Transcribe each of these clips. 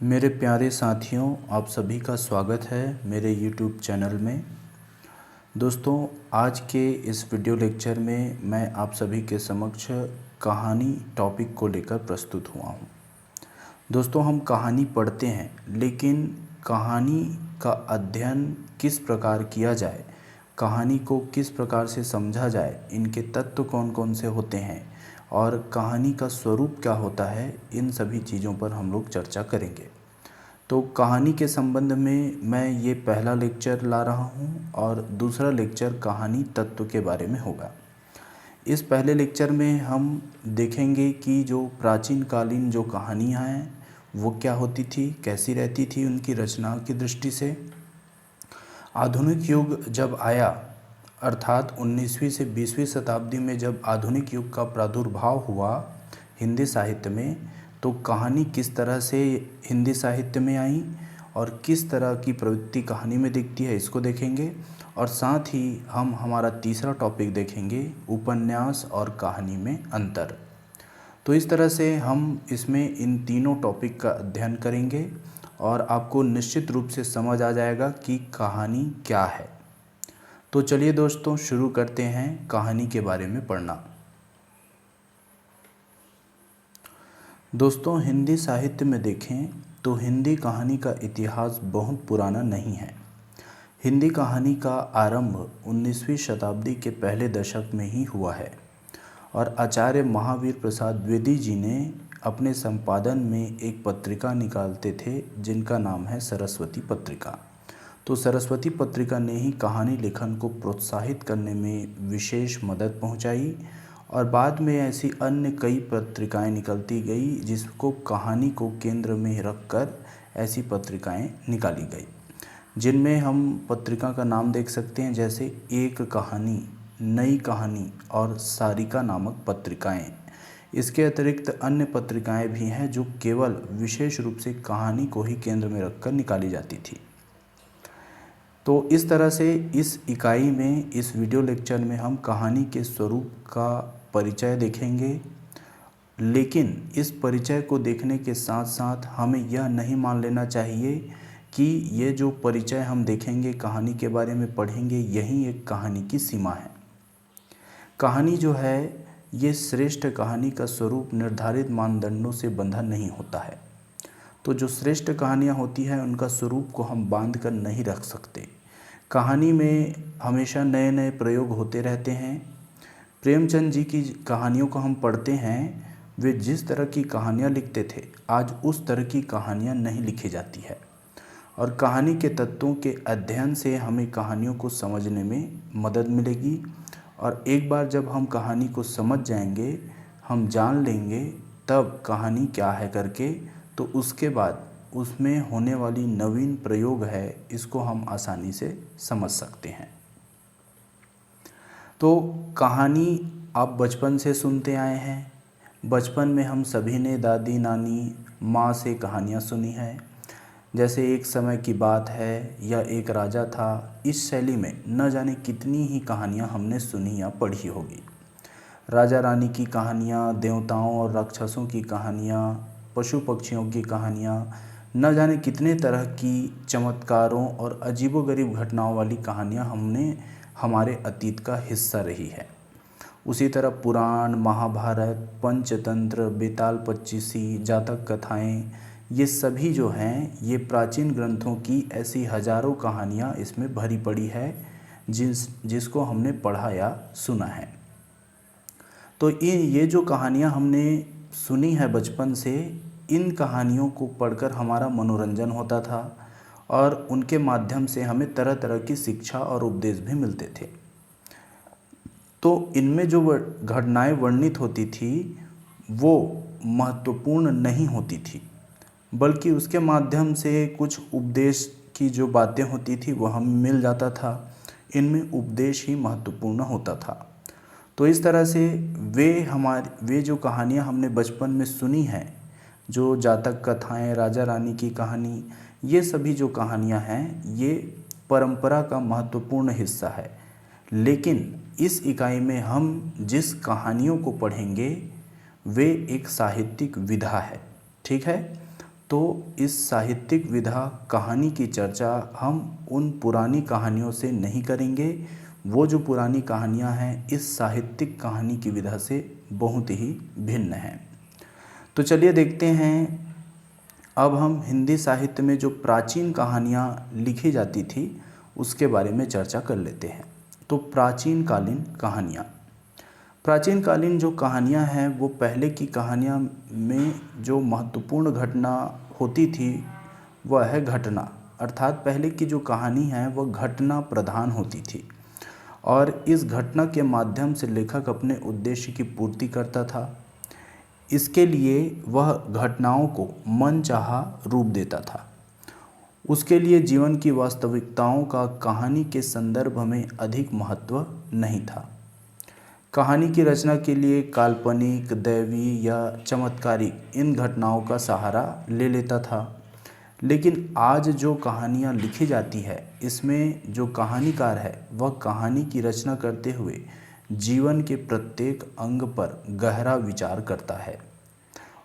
मेरे प्यारे साथियों, आप सभी का स्वागत है मेरे YouTube चैनल में। दोस्तों, आज के इस वीडियो लेक्चर में मैं आप सभी के समक्ष कहानी टॉपिक को लेकर प्रस्तुत हुआ हूँ। दोस्तों, हम कहानी पढ़ते हैं, लेकिन कहानी का अध्ययन किस प्रकार किया जाए, कहानी को किस प्रकार से समझा जाए, इनके तत्व कौन कौन से होते हैं और कहानी का स्वरूप क्या होता है, इन सभी चीज़ों पर हम लोग चर्चा करेंगे। तो कहानी के संबंध में मैं ये पहला लेक्चर ला रहा हूँ और दूसरा लेक्चर कहानी तत्व के बारे में होगा। इस पहले लेक्चर में हम देखेंगे कि जो प्राचीन कालीन जो कहानियाँ हैं वो क्या होती थी, कैसी रहती थी उनकी रचना की दृष्टि से। आधुनिक युग जब आया, अर्थात 19वीं से 20वीं शताब्दी में जब आधुनिक युग का प्रादुर्भाव हुआ हिंदी साहित्य में, तो कहानी किस तरह से हिंदी साहित्य में आई और किस तरह की प्रवृत्ति कहानी में दिखती है, इसको देखेंगे। और साथ ही हम हमारा तीसरा टॉपिक देखेंगे, उपन्यास और कहानी में अंतर। तो इस तरह से हम इसमें इन तीनों टॉपिक का अध्ययन करेंगे और आपको निश्चित रूप से समझ आ जाएगा कि कहानी क्या है। तो चलिए दोस्तों, शुरू करते हैं कहानी के बारे में पढ़ना। दोस्तों, हिंदी साहित्य में देखें तो हिंदी कहानी का इतिहास बहुत पुराना नहीं है। हिंदी कहानी का आरंभ 19वीं शताब्दी के पहले दशक में ही हुआ है और आचार्य महावीर प्रसाद द्विवेदी जी ने अपने संपादन में एक पत्रिका निकालते थे जिनका नाम है सरस्वती पत्रिका। तो सरस्वती पत्रिका ने ही कहानी लेखन को प्रोत्साहित करने में विशेष मदद पहुंचाई और बाद में ऐसी अन्य कई पत्रिकाएं निकलती गई जिसको कहानी को केंद्र में रखकर ऐसी पत्रिकाएं निकाली गई, जिनमें हम पत्रिका का नाम देख सकते हैं, जैसे एक कहानी, नई कहानी और सारिका नामक पत्रिकाएं। इसके अतिरिक्त अन्य पत्रिकाएं भी हैं जो केवल विशेष रूप से कहानी को ही केंद्र में रखकर निकाली जाती थी। तो इस तरह से इस इकाई में, इस वीडियो लेक्चर में हम कहानी के स्वरूप का परिचय देखेंगे, लेकिन इस परिचय को देखने के साथ साथ हमें यह नहीं मान लेना चाहिए कि ये जो परिचय हम देखेंगे, कहानी के बारे में पढ़ेंगे, यही एक कहानी की सीमा है। कहानी जो है, ये श्रेष्ठ कहानी का स्वरूप निर्धारित मानदंडों से बंधा नहीं होता है। तो जो श्रेष्ठ कहानियाँ होती हैं उनका स्वरूप को हम बांध कर नहीं रख सकते। कहानी में हमेशा नए नए प्रयोग होते रहते हैं। प्रेमचंद जी की कहानियों को हम पढ़ते हैं, वे जिस तरह की कहानियाँ लिखते थे, आज उस तरह की कहानियाँ नहीं लिखी जाती है। और कहानी के तत्वों के अध्ययन से हमें कहानियों को समझने में मदद मिलेगी और एक बार जब हम कहानी को समझ जाएंगे, हम जान लेंगे तब कहानी क्या है करके, तो उसके बाद उसमें होने वाली नवीन प्रयोग है, इसको हम आसानी से समझ सकते हैं। तो कहानी आप बचपन से सुनते आए हैं। बचपन में हम सभी ने दादी, नानी, माँ से कहानियाँ सुनी हैं। जैसे एक समय की बात है या एक राजा था, इस शैली में न जाने कितनी ही कहानियाँ हमने सुनी या पढ़ी होगी। राजा रानी की कहानियाँ, देवताओं और राक्षसों की कहानियाँ, पशु पक्षियों की कहानियाँ, न जाने कितने तरह की चमत्कारों और अजीबोगरीब घटनाओं वाली कहानियाँ हमने हमारे अतीत का हिस्सा रही है। उसी तरह पुराण, महाभारत, पंचतंत्र, बेताल पच्चीसी, जातक कथाएँ, ये सभी जो हैं, ये प्राचीन ग्रंथों की ऐसी हजारों कहानियाँ इसमें भरी पड़ी है जिसको हमने पढ़ा या सुना है। तो ये जो कहानियाँ हमने सुनी है बचपन से, इन कहानियों को पढ़कर हमारा मनोरंजन होता था और उनके माध्यम से हमें तरह तरह की शिक्षा और उपदेश भी मिलते थे। तो इनमें जो घटनाएं वर्णित होती थी वो महत्वपूर्ण नहीं होती थी, बल्कि उसके माध्यम से कुछ उपदेश की जो बातें होती थी वह हमें मिल जाता था। इनमें उपदेश ही महत्वपूर्ण होता था। तो इस तरह से वे जो कहानियाँ हमने बचपन में सुनी हैं, जो जातक कथाएं, राजा रानी की कहानी, ये सभी जो कहानियाँ हैं, ये परंपरा का महत्वपूर्ण हिस्सा है। लेकिन इस इकाई में हम जिस कहानियों को पढ़ेंगे वे एक साहित्यिक विधा है, ठीक है। तो इस साहित्यिक विधा कहानी की चर्चा हम उन पुरानी कहानियों से नहीं करेंगे। वो जो पुरानी कहानियाँ हैं इस साहित्यिक कहानी की विधा से बहुत ही भिन्न हैं। तो चलिए देखते हैं, अब हम हिंदी साहित्य में जो प्राचीन कहानियाँ लिखी जाती थी उसके बारे में चर्चा कर लेते हैं। तो प्राचीन कालीन कहानियाँ, प्राचीन कालीन जो कहानियाँ हैं वो पहले की कहानियाँ में जो महत्वपूर्ण घटना होती थी वह है घटना, अर्थात पहले की जो कहानी है वह घटना प्रधान होती थी और इस घटना के माध्यम से लेखक अपने उद्देश्य की पूर्ति करता था। इसके लिए वह घटनाओं को मनचाहा रूप देता था। उसके लिए जीवन की वास्तविकताओं का कहानी के संदर्भ में अधिक महत्व नहीं था। कहानी की रचना के लिए काल्पनिक, दैवी या चमत्कारिक इन घटनाओं का सहारा ले लेता था। लेकिन आज जो कहानियाँ लिखी जाती है इसमें जो कहानीकार है वह कहानी की रचना करते हुए जीवन के प्रत्येक अंग पर गहरा विचार करता है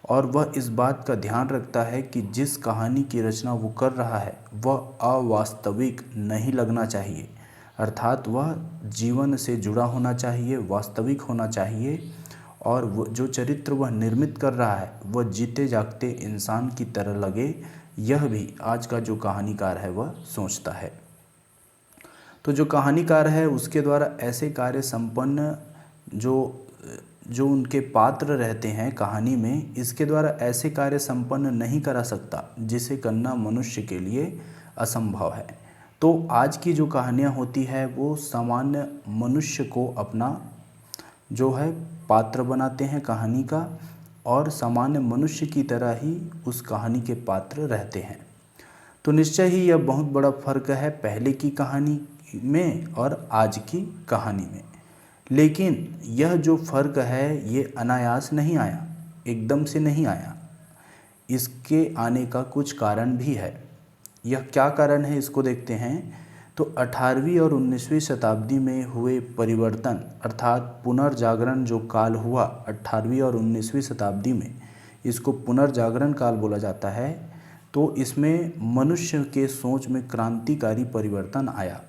और वह इस बात का ध्यान रखता है कि जिस कहानी की रचना वो कर रहा है वह अवास्तविक नहीं लगना चाहिए, अर्थात वह जीवन से जुड़ा होना चाहिए, वास्तविक होना चाहिए और वो जो चरित्र वह निर्मित कर रहा है वह जीते जागते इंसान की तरह लगे। यह भी आज का जो कहानीकार है वह सोचता है। तो जो कहानीकार है उसके द्वारा ऐसे कार्य संपन्न जो उनके पात्र रहते हैं कहानी में, इसके द्वारा ऐसे कार्य संपन्न नहीं करा सकता जिसे करना मनुष्य के लिए असंभव है। तो आज की जो कहानियाँ होती है वो सामान्य मनुष्य को अपना जो है पात्र बनाते हैं कहानी का और सामान्य मनुष्य की तरह ही उस कहानी के पात्र रहते हैं। तो निश्चय ही यह बहुत बड़ा फर्क है पहले की कहानी में और आज की कहानी में। लेकिन यह जो फ़र्क है ये अनायास नहीं आया, एकदम से नहीं आया, इसके आने का कुछ कारण भी है। यह क्या कारण है इसको देखते हैं। तो 18वीं और 19वीं शताब्दी में हुए परिवर्तन अर्थात पुनर्जागरण जो काल हुआ 18वीं और 19वीं शताब्दी में, इसको पुनर्जागरण काल बोला जाता है। तो इसमें मनुष्य के सोच में क्रांतिकारी परिवर्तन आया।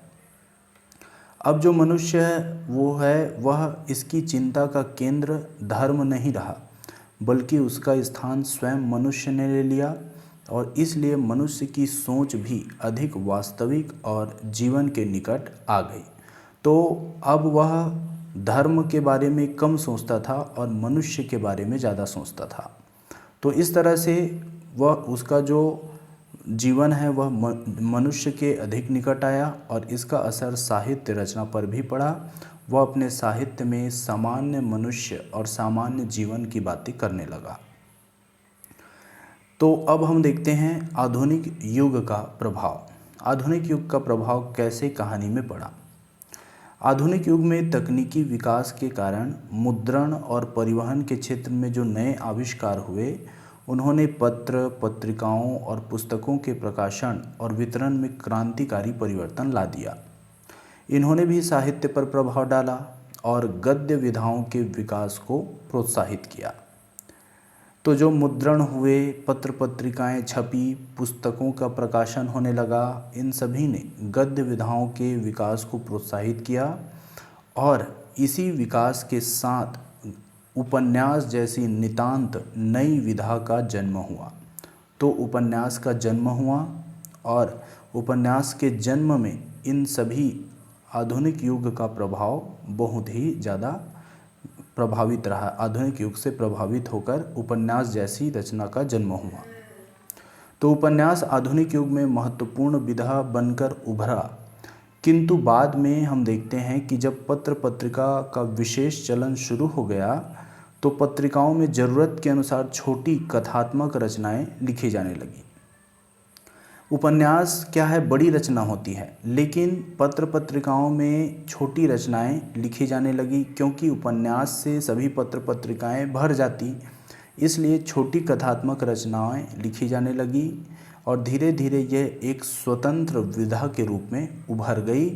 अब जो मनुष्य है वह इसकी चिंता का केंद्र धर्म नहीं रहा, बल्कि उसका स्थान स्वयं मनुष्य ने ले लिया और इसलिए मनुष्य की सोच भी अधिक वास्तविक और जीवन के निकट आ गई। तो अब वह धर्म के बारे में कम सोचता था और मनुष्य के बारे में ज़्यादा सोचता था। तो इस तरह से वह उसका जो जीवन है वह मनुष्य के अधिक निकट आया और इसका असर साहित्य रचना पर भी पड़ा। वह अपने साहित्य में सामान्य मनुष्य और सामान्य जीवन की बातें करने लगा। तो अब हम देखते हैं आधुनिक युग का प्रभाव। आधुनिक युग का प्रभाव कैसे कहानी में पड़ा। आधुनिक युग में तकनीकी विकास के कारण मुद्रण और परिवहन के क्षेत्र में जो नए आविष्कार हुए, उन्होंने पत्र, पत्रिकाओं और पुस्तकों के प्रकाशन और वितरण में क्रांतिकारी परिवर्तन ला दिया। इन्होंने भी साहित्य पर प्रभाव डाला और गद्य विधाओं के विकास को प्रोत्साहित किया। तो जो मुद्रण हुए, पत्र पत्रिकाएं छपी, पुस्तकों का प्रकाशन होने लगा, इन सभी ने गद्य विधाओं के विकास को प्रोत्साहित किया और इसी विकास के साथ उपन्यास जैसी नितांत नई विधा का जन्म हुआ। तो उपन्यास का जन्म हुआ और उपन्यास के जन्म में इन सभी आधुनिक युग का प्रभाव बहुत ही ज़्यादा प्रभावित रहा। आधुनिक युग से प्रभावित होकर उपन्यास जैसी रचना का जन्म हुआ। तो उपन्यास आधुनिक युग में महत्वपूर्ण विधा बनकर उभरा, किंतु बाद में हम देखते हैं कि जब पत्र पत्रिका का विशेष चलन शुरू हो गया तो पत्रिकाओं में ज़रूरत के अनुसार छोटी कथात्मक रचनाएं लिखी जाने लगी। उपन्यास क्या है, बड़ी रचना होती है, लेकिन पत्र पत्रिकाओं में छोटी रचनाएं लिखी जाने लगी क्योंकि उपन्यास से सभी पत्र पत्रिकाएं भर जाती, इसलिए छोटी कथात्मक रचनाएं लिखी जाने लगी और धीरे धीरे यह एक स्वतंत्र विधा के रूप में उभर गई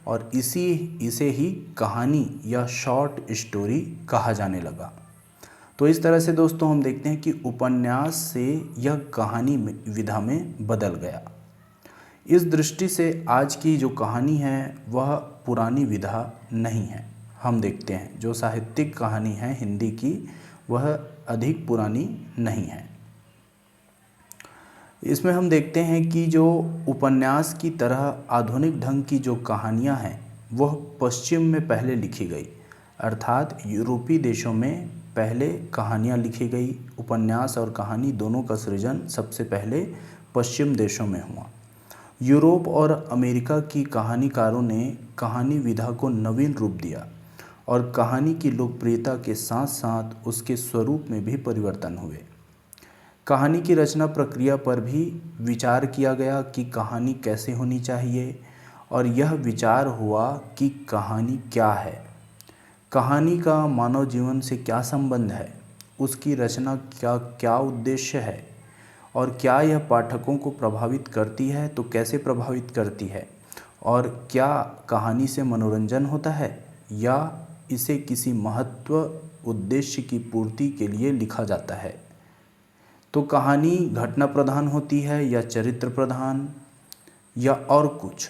और इसे ही कहानी या शॉर्ट स्टोरी कहा जाने लगा। तो इस तरह से दोस्तों हम देखते हैं कि उपन्यास से यह कहानी विधा में बदल गया। इस दृष्टि से आज की जो कहानी है वह पुरानी विधा नहीं है। हम देखते हैं जो साहित्यिक कहानी है हिंदी की वह अधिक पुरानी नहीं है। इसमें हम देखते हैं कि जो उपन्यास की तरह आधुनिक ढंग की जो कहानियां हैं वह पश्चिम में पहले लिखी गई, अर्थात यूरोपीय देशों में पहले कहानियां लिखी गई। उपन्यास और कहानी दोनों का सृजन सबसे पहले पश्चिम देशों में हुआ। यूरोप और अमेरिका की कहानीकारों ने कहानी विधा को नवीन रूप दिया और कहानी की लोकप्रियता के साथ साथ उसके स्वरूप में भी परिवर्तन हुए। कहानी की रचना प्रक्रिया पर भी विचार किया गया कि कहानी कैसे होनी चाहिए, और यह विचार हुआ कि कहानी क्या है, कहानी का मानव जीवन से क्या संबंध है, उसकी रचना क्या क्या उद्देश्य है, और क्या यह पाठकों को प्रभावित करती है तो कैसे प्रभावित करती है, और क्या कहानी से मनोरंजन होता है या इसे किसी महत्व उद्देश्य की पूर्ति के लिए लिखा जाता है। तो कहानी घटना प्रधान होती है या चरित्र प्रधान या और कुछ।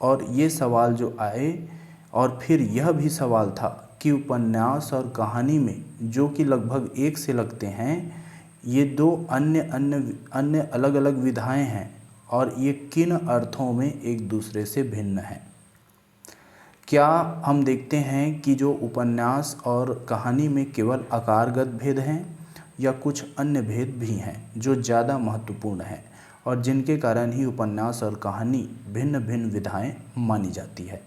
और ये सवाल जो आए, और फिर यह भी सवाल था कि उपन्यास और कहानी में जो कि लगभग एक से लगते हैं, ये दो अन्य अलग अलग विधाएं हैं और ये किन अर्थों में एक दूसरे से भिन्न हैं। क्या हम देखते हैं कि जो उपन्यास और कहानी में केवल आकारगत भेद हैं या कुछ अन्य भेद भी हैं जो ज़्यादा महत्वपूर्ण हैं और जिनके कारण ही उपन्यास और कहानी भिन्न भिन्न विधाएं मानी जाती है।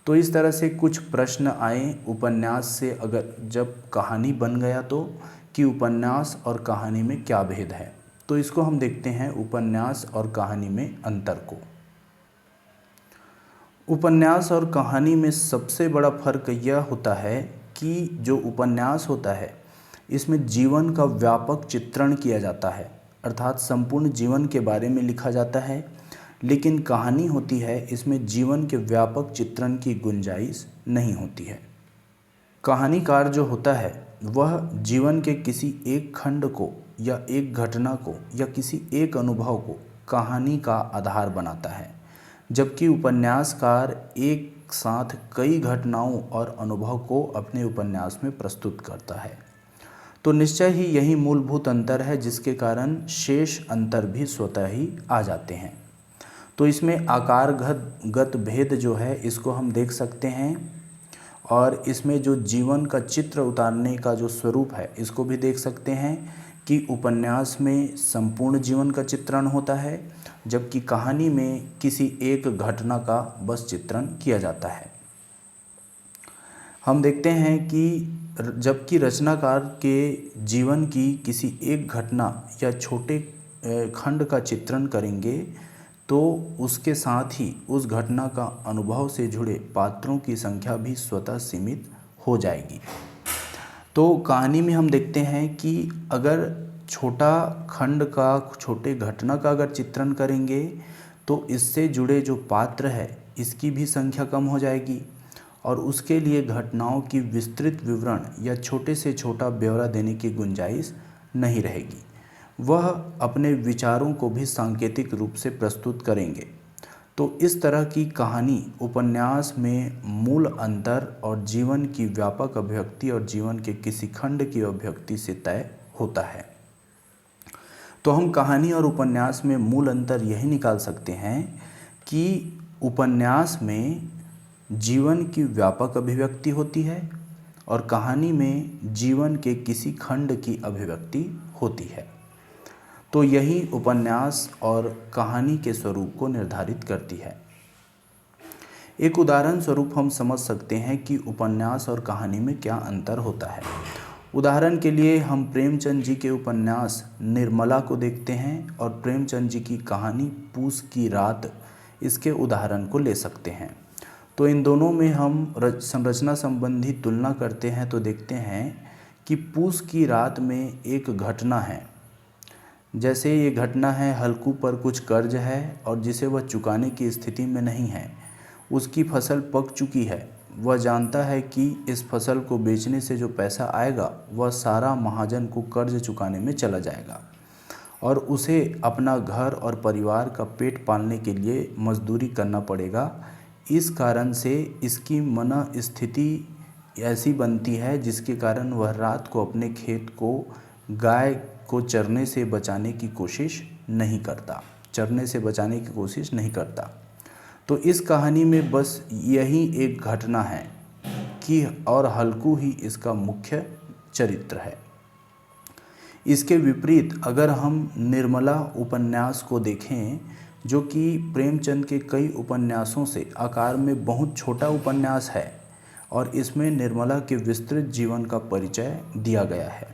तो इस तरह से कुछ प्रश्न आए उपन्यास से, अगर जब कहानी बन गया तो कि उपन्यास और कहानी में क्या भेद है। तो इसको हम देखते हैं उपन्यास और कहानी में अंतर को। उपन्यास और कहानी में सबसे बड़ा फर्क यह होता है कि जो उपन्यास होता है इसमें जीवन का व्यापक चित्रण किया जाता है, अर्थात संपूर्ण जीवन के बारे में लिखा जाता है। लेकिन कहानी होती है इसमें जीवन के व्यापक चित्रण की गुंजाइश नहीं होती है। कहानीकार जो होता है वह जीवन के किसी एक खंड को या एक घटना को या किसी एक अनुभव को कहानी का आधार बनाता है, जबकि उपन्यासकार एक साथ कई घटनाओं और अनुभव को अपने उपन्यास में प्रस्तुत करता है। तो निश्चय ही यही मूलभूत अंतर है जिसके कारण शेष अंतर भी स्वतः ही आ जाते हैं। तो इसमें आकारगत भेद जो है इसको हम देख सकते हैं, और इसमें जो जीवन का चित्र उतारने का जो स्वरूप है इसको भी देख सकते हैं कि उपन्यास में संपूर्ण जीवन का चित्रण होता है, जबकि कहानी में किसी एक घटना का बस चित्रण किया जाता है। हम देखते हैं कि जबकि रचनाकार के जीवन की किसी एक घटना या छोटे खंड का चित्रण करेंगे तो उसके साथ ही उस घटना का अनुभव से जुड़े पात्रों की संख्या भी स्वतः सीमित हो जाएगी। तो कहानी में हम देखते हैं कि अगर छोटा खंड का, छोटे घटना का अगर चित्रण करेंगे तो इससे जुड़े जो पात्र है इसकी भी संख्या कम हो जाएगी, और उसके लिए घटनाओं की विस्तृत विवरण या छोटे से छोटा ब्यौरा देने की गुंजाइश नहीं रहेगी। वह अपने विचारों को भी सांकेतिक रूप से प्रस्तुत करेंगे। तो इस तरह की कहानी उपन्यास में मूल अंतर और जीवन की व्यापक अभिव्यक्ति और जीवन के किसी खंड की अभिव्यक्ति से तय होता है। तो हम कहानी और उपन्यास में मूल अंतर यही निकाल सकते हैं कि उपन्यास में जीवन की व्यापक अभिव्यक्ति होती है और कहानी में जीवन के किसी खंड की अभिव्यक्ति होती है। तो यही उपन्यास और कहानी के स्वरूप को निर्धारित करती है। एक उदाहरण स्वरूप हम समझ सकते हैं कि उपन्यास और कहानी में क्या अंतर होता है। उदाहरण के लिए हम प्रेमचंद जी के उपन्यास निर्मला को देखते हैं और प्रेमचंद जी की कहानी पूस की रात, इसके उदाहरण को ले सकते हैं। तो इन दोनों में हम संरचना संबंधी तुलना करते हैं तो देखते हैं कि पूस की रात में एक घटना है, जैसे ये घटना है हल्कू पर कुछ कर्ज है और जिसे वह चुकाने की स्थिति में नहीं है, उसकी फसल पक चुकी है वह जानता है कि इस फसल को बेचने से जो पैसा आएगा वह सारा महाजन को कर्ज चुकाने में चला जाएगा और उसे अपना घर और परिवार का पेट पालने के लिए मजदूरी करना पड़ेगा। इस कारण से इसकी मनस्थिति ऐसी बनती है जिसके कारण वह रात को अपने खेत को गाय को चरने से बचाने की कोशिश नहीं करता। तो इस कहानी में बस यही एक घटना है कि और हल्कू ही इसका मुख्य चरित्र है। इसके विपरीत अगर हम निर्मला उपन्यास को देखें, जो कि प्रेमचंद के कई उपन्यासों से आकार में बहुत छोटा उपन्यास है और इसमें निर्मला के विस्तृत जीवन का परिचय दिया गया है।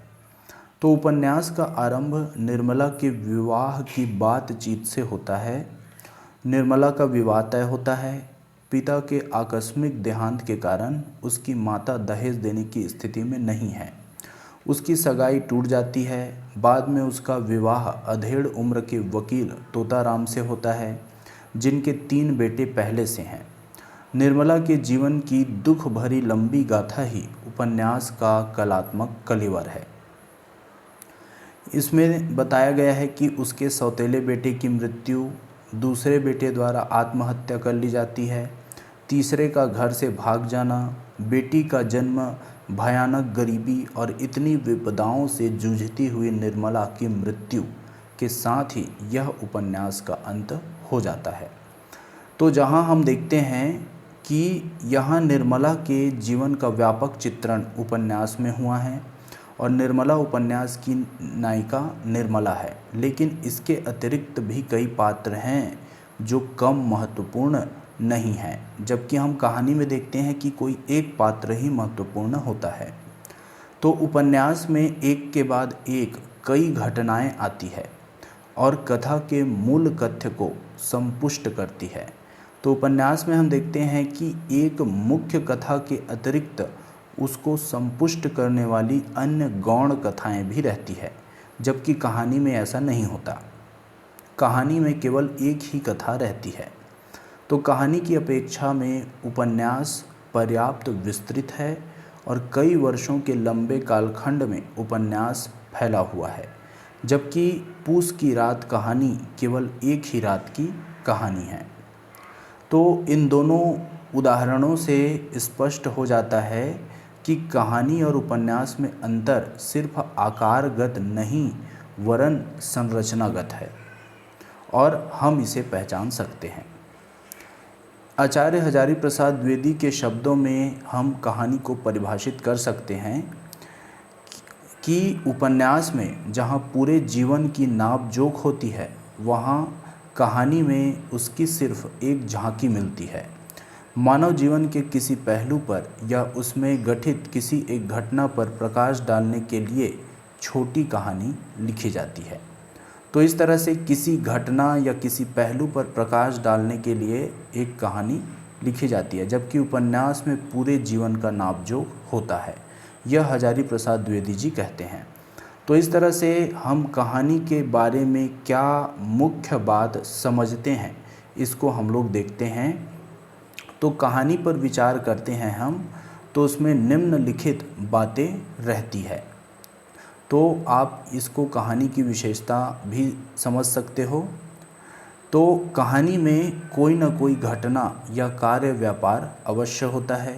तो उपन्यास का आरंभ निर्मला के विवाह की बातचीत से होता है। निर्मला का विवाह तय होता है। पिता के आकस्मिक देहांत के कारण उसकी माता दहेज देने की स्थिति में नहीं है। उसकी सगाई टूट जाती है। बाद में उसका विवाह अधेड़ उम्र के वकील तोताराम से होता है, जिनके 3 बेटे पहले से हैं। निर्मला के जीवन की दुख भरी लंबी गाथा ही उपन्यास का कलात्मक कलेवर है। इसमें बताया गया है कि उसके सौतेले बेटे की मृत्यु, दूसरे बेटे द्वारा आत्महत्या कर ली जाती है, तीसरे का घर से भाग जाना, बेटी का जन्म, भयानक गरीबी और इतनी विपदाओं से जूझती हुई निर्मला की मृत्यु के साथ ही यह उपन्यास का अंत हो जाता है। तो जहां हम देखते हैं कि यहाँ निर्मला के जीवन का व्यापक चित्रण उपन्यास में हुआ है और निर्मला उपन्यास की नायिका निर्मला है, लेकिन इसके अतिरिक्त भी कई पात्र हैं जो कम महत्वपूर्ण नहीं है, जबकि हम कहानी में देखते हैं कि कोई एक पात्र ही महत्वपूर्ण होता है। तो उपन्यास में एक के बाद एक कई घटनाएं आती है और कथा के मूल कथ्य को संपुष्ट करती है। तो उपन्यास में हम देखते हैं कि एक मुख्य कथा के अतिरिक्त उसको संपुष्ट करने वाली अन्य गौण कथाएं भी रहती है, जबकि कहानी में ऐसा नहीं होता। कहानी में केवल एक ही कथा रहती है। तो कहानी की अपेक्षा में उपन्यास पर्याप्त विस्तृत है और कई वर्षों के लंबे कालखंड में उपन्यास फैला हुआ है, जबकि पूस की रात कहानी केवल एक ही रात की कहानी है। तो इन दोनों उदाहरणों से स्पष्ट हो जाता है कि कहानी और उपन्यास में अंतर सिर्फ आकारगत नहीं वरन संरचनागत है और हम इसे पहचान सकते हैं। आचार्य हजारी प्रसाद द्विवेदी के शब्दों में हम कहानी को परिभाषित कर सकते हैं कि उपन्यास में जहाँ पूरे जीवन की नाप जोख होती है, वहाँ कहानी में उसकी सिर्फ एक झांकी मिलती है। मानव जीवन के किसी पहलू पर या उसमें घटित किसी एक घटना पर प्रकाश डालने के लिए छोटी कहानी लिखी जाती है। तो इस तरह से किसी घटना या किसी पहलू पर प्रकाश डालने के लिए एक कहानी लिखी जाती है, जबकि उपन्यास में पूरे जीवन का नापजोख होता है। यह हजारी प्रसाद द्विवेदी जी कहते हैं। तो इस तरह से हम कहानी के बारे में क्या मुख्य बात समझते हैं, इसको हम लोग देखते हैं। तो कहानी पर विचार करते हैं हम, तो उसमें निम्नलिखित बातें रहती है। तो आप इसको कहानी की विशेषता भी समझ सकते हो। तो कहानी में कोई ना कोई घटना या कार्य व्यापार अवश्य होता है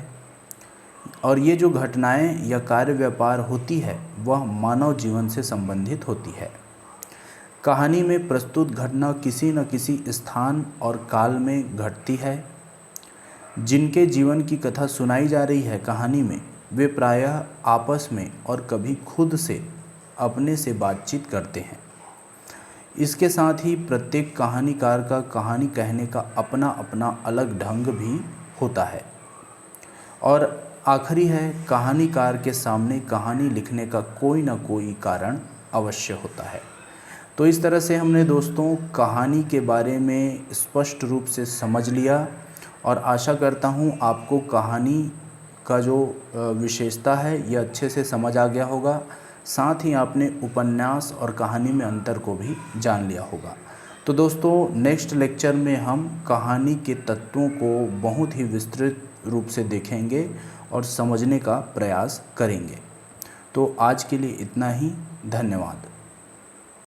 और ये जो घटनाएं या कार्य व्यापार होती है वह मानव जीवन से संबंधित होती है। कहानी में प्रस्तुत घटना किसी न किसी स्थान और काल में घटती है। जिनके जीवन की कथा सुनाई जा रही है कहानी में, वे प्रायः आपस में और कभी खुद से अपने से बातचीत करते हैं। इसके साथ ही प्रत्येक कहानीकार का कहानी कहने का अपना अपना अलग ढंग भी होता है। और आखिरी है, कहानीकार के सामने कहानी लिखने का कोई ना कोई कारण अवश्य होता है। तो इस तरह से हमने दोस्तों कहानी के बारे में स्पष्ट रूप से समझ लिया और आशा करता हूँ आपको कहानी का जो विशेषता है यह अच्छे से समझ आ गया होगा। साथ ही आपने उपन्यास और कहानी में अंतर को भी जान लिया होगा। तो दोस्तों नेक्स्ट लेक्चर में हम कहानी के तत्वों को बहुत ही विस्तृत रूप से देखेंगे और समझने का प्रयास करेंगे। तो आज के लिए इतना ही। धन्यवाद।